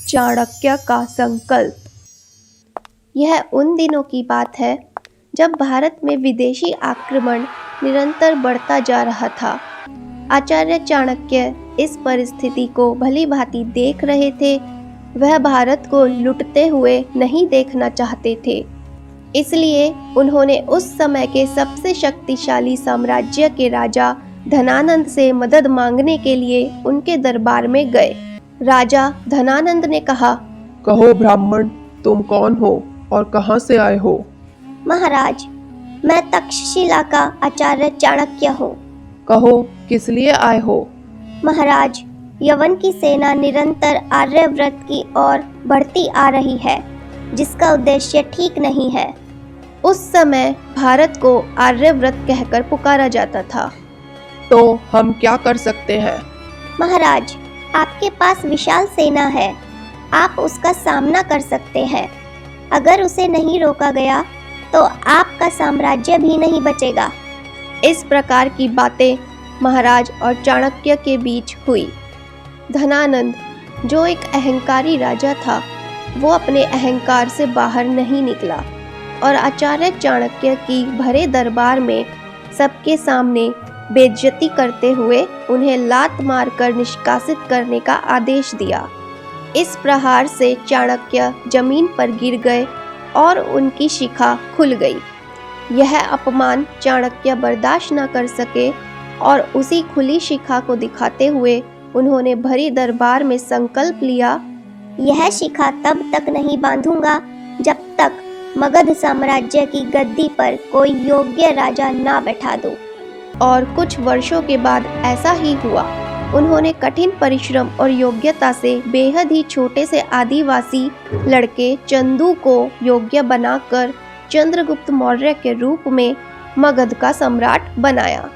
चाणक्य का संकल्प। यह उन दिनों की बात है जब भारत में विदेशी आक्रमण निरंतर बढ़ता जा रहा था। आचार्य चाणक्य इस परिस्थिति को भली भांति देख रहे थे। वह भारत को लुटते हुए नहीं देखना चाहते थे, इसलिए उन्होंने उस समय के सबसे शक्तिशाली साम्राज्य के राजा धनानंद से मदद मांगने के लिए उनके दरबार में गए। राजा धनानंद ने कहा, कहो ब्राह्मण, तुम कौन हो और कहाँ से आए हो? महाराज, मैं तक्षशिला का आचार्य चाणक्य हूँ। कहो, किस लिए आए हो? महाराज, यवन की सेना निरंतर आर्यव्रत की ओर बढ़ती आ रही है, जिसका उद्देश्य ठीक नहीं है। उस समय भारत को आर्यव्रत कहकर पुकारा जाता था। तो हम क्या कर सकते हैं? महाराज, आपके पास विशाल सेना है, आप उसका सामना कर सकते हैं। अगर उसे नहीं रोका गया तो आपका साम्राज्य भी नहीं बचेगा। इस प्रकार की बातें महाराज और चाणक्य के बीच हुई। धनानंद, जो एक अहंकारी राजा था, वो अपने अहंकार से बाहर नहीं निकला और आचार्य चाणक्य की भरे दरबार में सबके सामने बेइज्जती करते हुए उन्हें लात मारकर निष्कासित करने का आदेश दिया। इस प्रहार से चाणक्य जमीन पर गिर गए और उनकी शिखा खुल गई। यह अपमान चाणक्य बर्दाश्त न कर सके और उसी खुली शिखा को दिखाते हुए उन्होंने भरी दरबार में संकल्प लिया, यह शिखा तब तक नहीं बांधूंगा जब तक मगध साम्राज्य की गद्दी पर कोई योग्य राजा ना बैठा दूं। और कुछ वर्षों के बाद ऐसा ही हुआ। उन्होंने कठिन परिश्रम और योग्यता से बेहद ही छोटे से आदिवासी लड़के चंदू को योग्य बनाकर चंद्रगुप्त मौर्य के रूप में मगध का सम्राट बनाया।